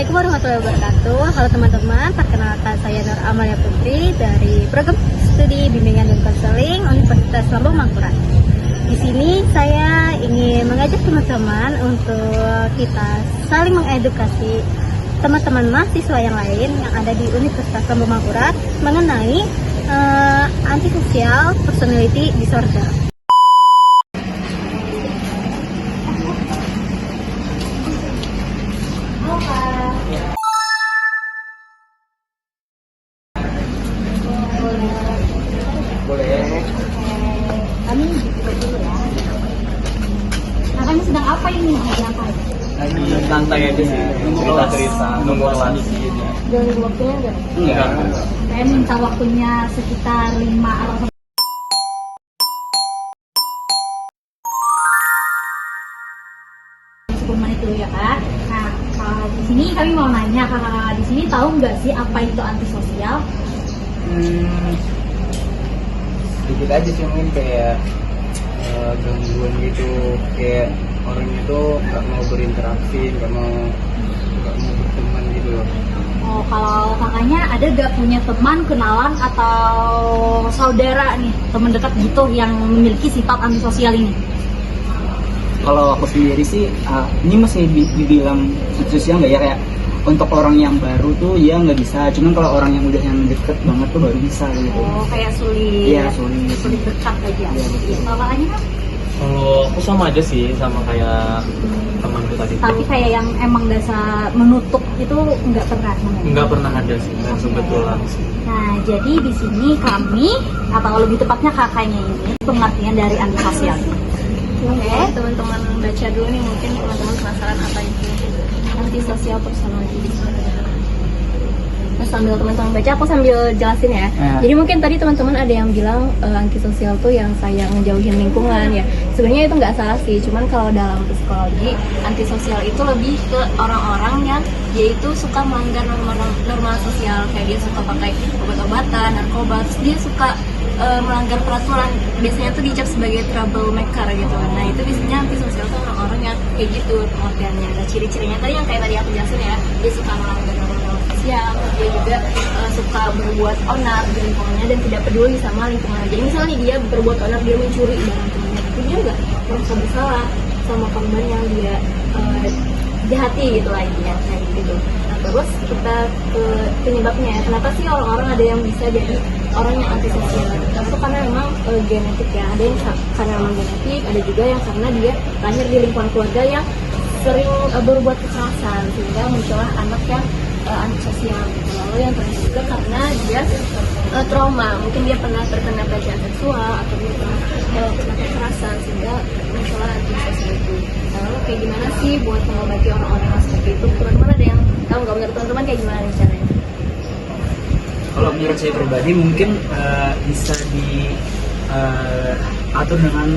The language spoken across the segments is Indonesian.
Assalamualaikum warahmatullahi wabarakatuh. Halo teman-teman, perkenalkan saya Nur Amalia Putri dari Program Studi Bimbingan dan Konseling Universitas Lambung Mangkurat. Di sini saya ingin mengajak teman-teman untuk kita saling mengedukasi teman-teman mahasiswa yang lain yang ada di Universitas Lambung Mangkurat mengenai antisocial personality disorder. Boleh. Kami buka dulu ya. Kakaknya sedang apa ini? Ngapain? Lagi santai aja sih, nunggu cerita, nunggu relasi. Jangan waktunya enggak? Enggak. Saya minta waktunya sekitar 5 atau 10 menit dulu ya kak. Nah, di sini kami mau nanya kakak di sini tahu nggak sih apa itu antisosial? Sedikit aja sih mungkin kayak gangguan gitu, kayak orang itu nggak mau berinteraksi, nggak mau berteman gitu loh. Oh, kalau kakaknya ada gak punya teman, kenalan atau saudara nih, teman dekat gitu yang memiliki sifat antisosial ini? Kalau aku sendiri sih, ini masih dibilang sosial nggak ya, kayak untuk orang yang baru tuh ya nggak bisa, cuman kalau orang yang udah yang deket banget tuh baru bisa gitu. Oh, kayak sulit. Iya, sulit dekat aja. Iya, betul. Kalau kakaknya kan? Kalau aku sama aja sih, sama kayak temanku tadi itu. Tapi kayak yang emang dasar menutup itu nggak pernah. Nggak pernah ada sih, dan kebetulan sih. Nah, jadi di sini kami, atau lebih tepatnya kakaknya ini, pengertian dari antisosial. Oke, teman-teman baca dulu nih, mungkin teman-teman penasaran apa itu antisocial personality disorder. Nah, sambil teman-teman baca, aku sambil jelasin ya. Jadi mungkin tadi teman-teman ada yang bilang antisosial tuh yang saya ngejauhin lingkungan ya. Sebenarnya itu nggak salah sih, cuman kalau dalam psikologi antisosial itu lebih ke orang-orang yang dia itu suka melanggar norma sosial, kayak dia suka pakai obat-obatan, narkoba, terus dia suka melanggar peraturan, biasanya tuh dicap sebagai troublemaker gitu. Nah itu biasanya antisosial tuh orang-orang yang kayak gitu pengertiannya. Nah ciri-cirinya tadi yang kayak tadi aku jelasin ya, dia suka melanggar norma sosial, dia juga suka berbuat onar di lingkungannya dan tidak peduli sama lingkungan. Jadi misalnya dia berbuat onar, dia mencuri barang temannya, tapi dia nggak merasa bersalah sama korban yang dia jahati gitu lah intinya, kayak gitu. Nah terus kita ke penyebabnya, kenapa sih orang-orang ada yang bisa jadi orang yang antisosial? Itu karena memang genetik ya, ada yang karena memang genetik, ada juga yang karena dia lahir di lingkungan keluarga yang sering berbuat kekerasan sehingga muncullah anak yang antisosial gitu. Lalu yang terakhir juga karena dia trauma, mungkin dia pernah terkena pelecehan seksual atau dia pernah kena kekerasan sehingga muncullah antisosial itu. Lalu kayak gimana sih buat mengobati orang-orang yang seperti itu? Teman-teman ada yang tahu nggak, menurut teman-teman kayak gimana nih caranya? Kalau menurut saya pribadi mungkin bisa diatur dengan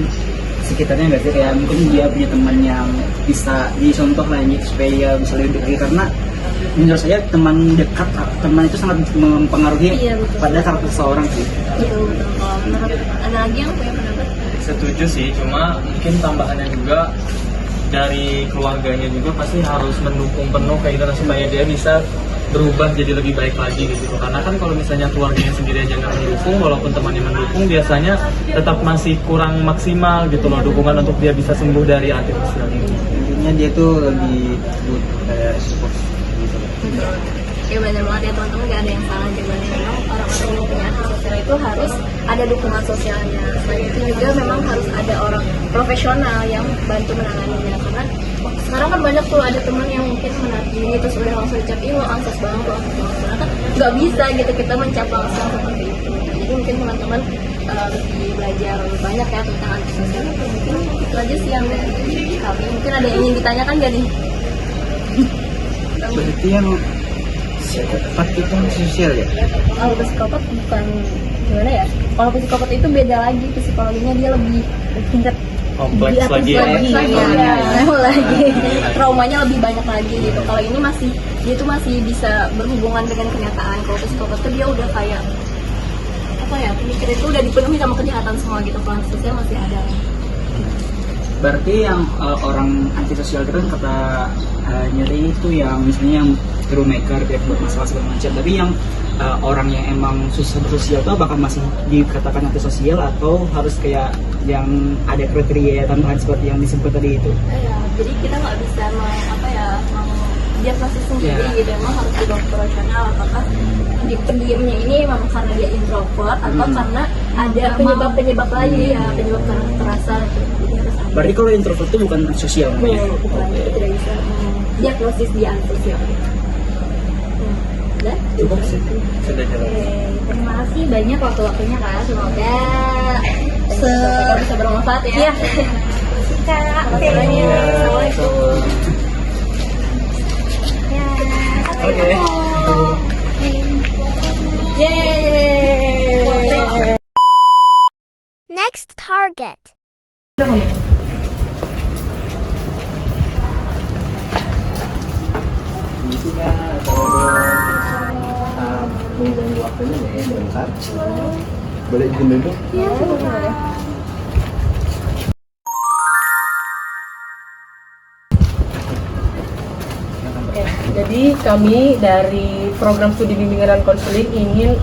sekitarnya nggak sih, kayak mungkin dia punya teman yang bisa dicontoh lah ini supaya bisa lebih dekat, karena menurut saya teman dekat, teman itu sangat mempengaruhi pada karakter seseorang sih. Iya betul. Kalau menurut ada lagi yang punya pendapat? Setuju sih, cuma mungkin tambahannya juga dari keluarganya juga pasti harus mendukung penuh kayak gitu supaya dia bisa berubah jadi lebih baik lagi gitu. Karena kan kalau misalnya keluarganya sendiri aja nggak mendukung, walaupun temannya mendukung, biasanya tetap masih kurang maksimal gitu loh dukungan untuk dia bisa sembuh dari antisosial ini. Intinya dia tuh lebih good kayak support gitu. Ya benar banget ya teman-teman, gak ada yang salah jawabannya. Memang orang-orang yang punya antisosial itu harus ada dukungan sosialnya. Selain itu juga memang harus ada orang profesional yang bantu menanganinya. Karena sekarang kan banyak tuh ada teman yang mungkin menagih terus udah langsung dicap, ih lo ansos banget, lo ansos banget. Karena kan nggak bisa gitu kita mencap langsung seperti itu. Jadi mungkin teman-teman lebih belajar lebih banyak ya tentang antisosial. Mungkin itu aja sih yang dari kami. Mungkin ada yang ingin ditanyakan gak nih? Berarti yang psikopat itu sosial ya? Kalau psikopat bukan gimana ya? Kalau psikopat itu beda lagi, psikologinya dia lebih tingkat Kompleks di atas lagi ya. Lagi traumanya lebih banyak lagi gitu. Kalau ini masih dia tuh masih bisa berhubungan dengan kenyataan. Kalau psikopat tuh dia udah kayak apa ya? Pemikiran itu udah dipenuhi sama kejahatan semua gitu. Kalau antisosial masih ada. Berarti yang orang antisosial itu kan kata nyeri itu yang misalnya yang troublemaker, dia buat masalah segala macam. Tapi yang orang yang emang susah bersosial tuh apakah masih dikatakan antisosial atau harus kayak yang ada kriteria tambahan seperti yang disebut tadi itu? Ya, jadi kita nggak bisa diagnosis sendiri gitu, emang harus di dokter profesional apakah pendiamnya ini memang karena dia introvert atau karena ada penyebab lain ya, penyebab terasa gitu. Jadi harus ada. Berarti kalau introvert itu bukan sosial namanya? Bukan, kita tidak bisa diagnosis dia antisosial gitu. Udah? Cukup sih. Sudah jelas. Oke, terima kasih banyak waktu-waktunya Kak. Semoga bisa bermanfaat ya. Iya. Kak, assalamualaikum. Ya, Oke. Yeay. Next target. Mengganggu waktunya ya, bentar. Boleh izin duduk? Ya, boleh. Jadi kami dari program studi bimbingan dan konseling ingin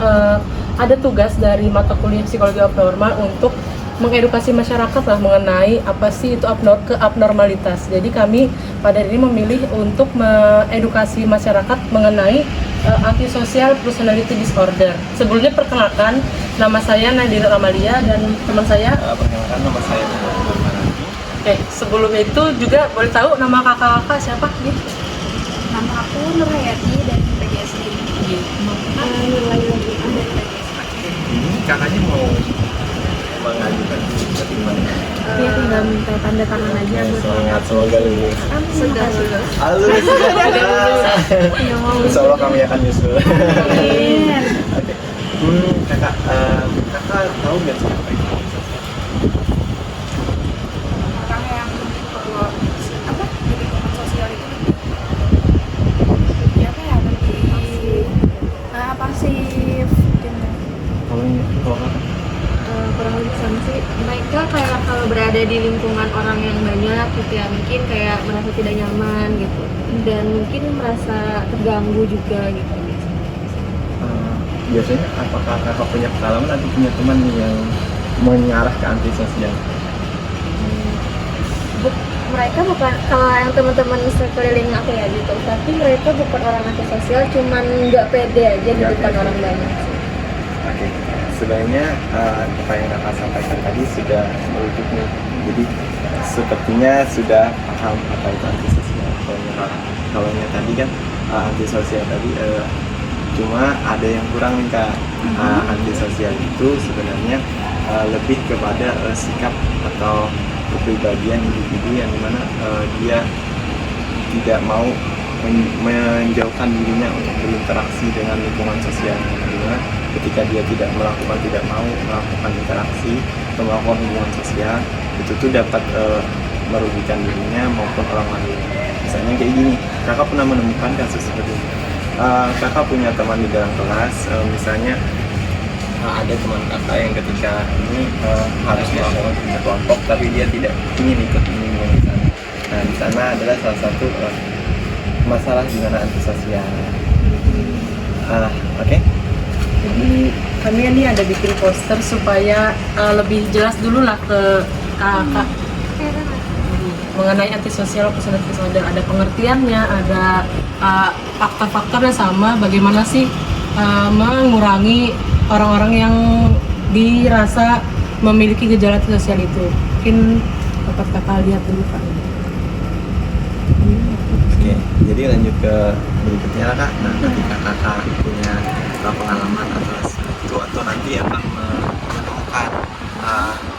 ada tugas dari mata kuliah psikologi abnormal untuk mengedukasi masyarakat lah mengenai apa sih itu abnormalitas. Jadi kami pada ini memilih untuk mengedukasi masyarakat mengenai antisocial personality disorder. Sebelumnya perkenalkan, nama saya Nadira Amalia dan teman saya. Perkenalkan, nama saya Muhammad Marani. Oke, sebelumnya itu juga boleh tahu nama kakak-kakak siapa gitu? Nama aku Nurhayati dari PGSD. Ini kakaknya mau mengajukan bagaimana? Dia tinggal minta tanda tangan aja buat Semangat, semoga lulus. sudah. Lulus. Insya Allah kami akan nyusul. Amin. Oke. Kakak tahu nggak sih apa itu? Orang yang perlu di lingkungan sosial itu lebih pasif gitu. Kalau Kurang lebih sama sih, mereka kayak kalau berada di lingkungan orang yang banyak gitu ya, mungkin kayak merasa tidak nyaman gitu, dan mungkin merasa terganggu juga gitu. biasanya apakah kakak punya pengalaman atau punya teman yang mengarah ke antisosial? Mereka bukan, kalau yang teman-teman sekeliling aku ya gitu, tapi mereka bukan orang antisosial, cuman nggak pede aja di depan orang banyak sih. Oke, sebenarnya apa yang kakak sampaikan tadi sudah merujuk nih. Jadi sepertinya sudah paham apa itu antisosial. Kalau yang tadi kan antisosial tadi cuma ada yang kurang nih kak. Antisosial itu sebenarnya lebih kepada sikap atau kepribadian individu yang dimana dia tidak mau menjauhkan dirinya untuk berinteraksi dengan lingkungan sosial, dimana ketika dia tidak mau melakukan interaksi atau melakukan hubungan sosial itu tuh dapat merugikan dirinya maupun orang lain. Misalnya kayak gini, kakak pernah menemukan kasus seperti ini. Kakak punya teman di dalam kelas, misalnya ada teman kakak yang ketika ini harus melakukan kerja kelompok tapi dia tidak ingin ikut ini di sana. Nah di sana adalah salah satu masalah di mana antisosial. Oke. Jadi kami ini ada bikin poster supaya lebih jelas dulu lah ke kakak mengenai antisosial personality disorder. Ada pengertiannya, ada faktor-faktornya sama bagaimana sih mengurangi orang-orang yang dirasa memiliki gejala antisosial itu. Mungkin dapat kakak lihat dulu Pak. Oke, jadi lanjut ke berikutnya lah kak. Nah, ketika kakak punya pengalaman atau nanti akan menemukan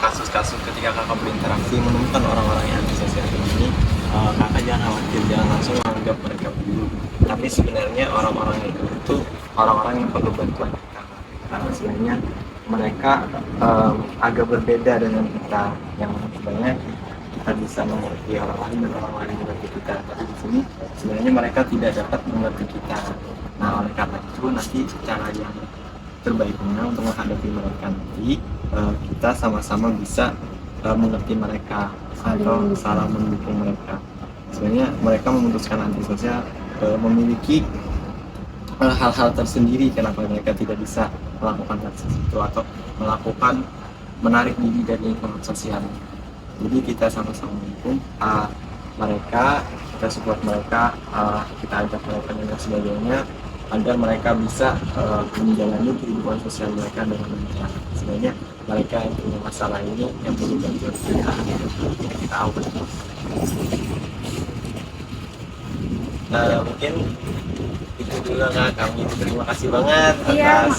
kasus-kasus ketika kakak berinteraksi menemukan orang-orang yang antisosial ini, kakak jangan khawatir, jangan langsung menganggap mereka buruk. Tapi sebenarnya orang-orang itu orang-orang yang perlu bantuan kita, karena sebenarnya mereka agak berbeda dengan kita, yang sebenarnya kita bisa mengerti orang lain dan orang lain mengerti kita, tapi di sini sebenarnya mereka tidak dapat mengerti kita. Nah oleh karena itu nanti cara yang terbaiknya untuk menghadapi mereka nanti kita sama-sama bisa mengerti mereka atau saling mendukung mereka. Sebenarnya mereka memutuskan antisosial memiliki hal-hal tersendiri kenapa mereka tidak bisa melakukan hal itu atau melakukan menarik diri dari lingkungan sosial. Jadi kita sama-sama mendukung mereka, kita support mereka, kita ajak mereka dan sebagainya agar mereka bisa menjalani kehidupan sosial mereka dengan lancar. Sebenarnya mereka yang punya masalah ini yang perlu bantuan kita awal. Mungkin itu dulu Kak, kami terima kasih banget atas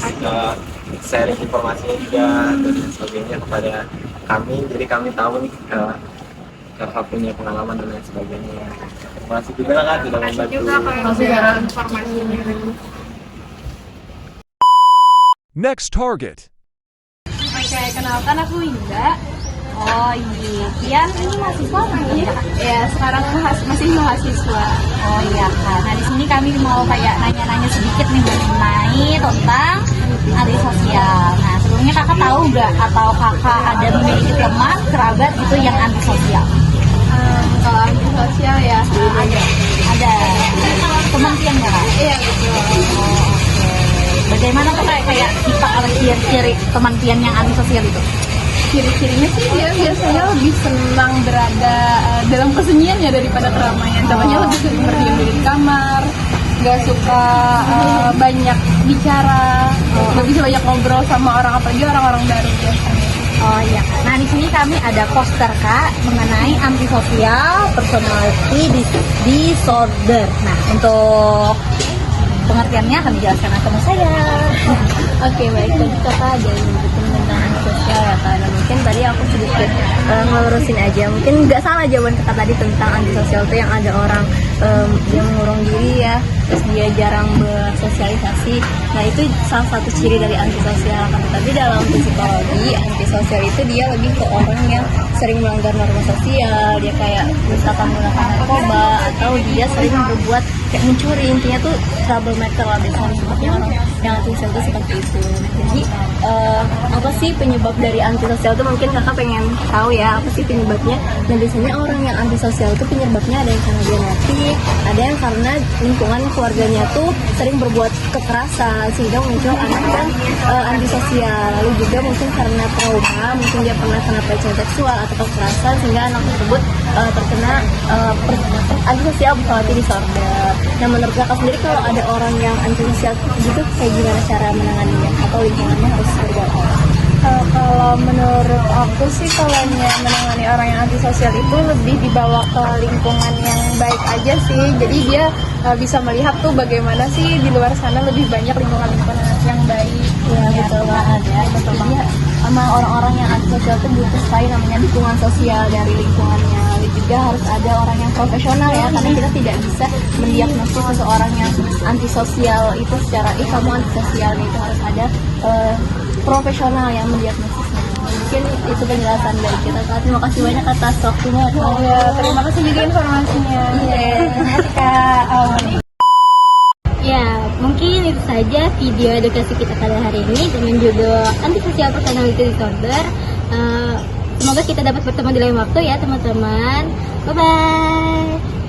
sharing informasinya juga dan sebagainya kepada kami. Jadi kami tahu nih Kakak punya pengalaman dan lain sebagainya. Terima kasih juga Kak sudah membantu. Informasinya. Next target. Oke, kenalkan aku Linda. Oh iya, Kian ini mahasiswa kan ya? Ya, sekarang masih mahasiswa. Oh iya Kak, nah di sini kami mau kayak nanya-nanya sedikit nih mengenai tentang antisosial. Nah sebelumnya kakak tahu nggak atau kakak ada memiliki teman kerabat itu yang antisosial? Kalau antisosial ya Ada teman Kian nggak Kak? Iya betul. Oh, oke. Bagaimana tuh kayak kita oleh ciri teman Kian yang antisosial itu? Ciri-cirinya sih dia biasanya lebih senang berada dalam kesunyiannya daripada keramaian. Contohnya lebih sering berdiam diri di kamar, nggak suka banyak bicara, nggak bisa banyak ngobrol sama orang, apalagi orang-orang baru biasanya. Oh iya. Nah di sini kami ada poster Kak mengenai antisosial personality disorder. Nah untuk pengertiannya akan dijelaskan sama saya. Oke, baik. Tadi kakak ada yang nyebutin tentang antisosial ya kak. Nah, mungkin tadi aku sedikit ngelurusin aja. Mungkin nggak salah jawaban kakak tadi tentang antisosial itu yang ada orang yang mengurung diri ya, terus dia jarang bersosialisasi. Nah itu salah satu ciri dari antisosial kan. Tapi dalam psikologi antisosial itu dia lebih ke orang yang sering melanggar norma sosial. Dia kayak misalkan menggunakan narkoba atau dia sering berbuat kayak mencuri. Intinya tuh troublemaker lah biasanya sebutnya orang yang antisosial itu seperti itu. Jadi apa sih penyebab dari antisosial itu mungkin kakak pengen tahu ya apa sih penyebabnya. Nah biasanya orang yang antisosial itu penyebabnya ada yang karena genetik, ada yang karena lingkungan keluarganya tuh sering berbuat kekerasan sehingga muncul anak yang antisosial. Lalu juga mungkin karena trauma, mungkin dia pernah kena pelecehan seksual atau kekerasan sehingga anak tersebut terkena antisosial personality disorder. Nah menurut kakak sendiri kalau ada orang yang antisosial gitu kayak gimana cara menanganinya atau lingkungannya harus berbuat apa? Kalau menurut aku sih kalau menangani orang yang antisosial itu lebih dibawa ke lingkungan yang baik aja sih. Jadi dia bisa melihat tuh bagaimana sih di luar sana lebih banyak lingkungan-lingkungan yang baik. Ya betul banget ya. Betul banget. Sama orang-orang yang antisosial itu butuh sekali namanya dukungan sosial dari lingkungannya. Lalu juga harus ada orang yang profesional ya, karena kita tidak bisa mendiagnosis seseorang yang antisosial itu secara kamu antisosial, itu harus ada profesional yang mendiagnosisnya. Mungkin itu penjelasan dari kita Kak. Terima kasih banyak atas waktunya Kak. Ya, terima kasih juga informasinya. Iya, terima kasih Kak. Ya, mungkin itu saja video edukasi kita pada hari ini dengan judul Antisosial Personality Disorder. Semoga kita dapat bertemu di lain waktu ya teman-teman. Bye-bye.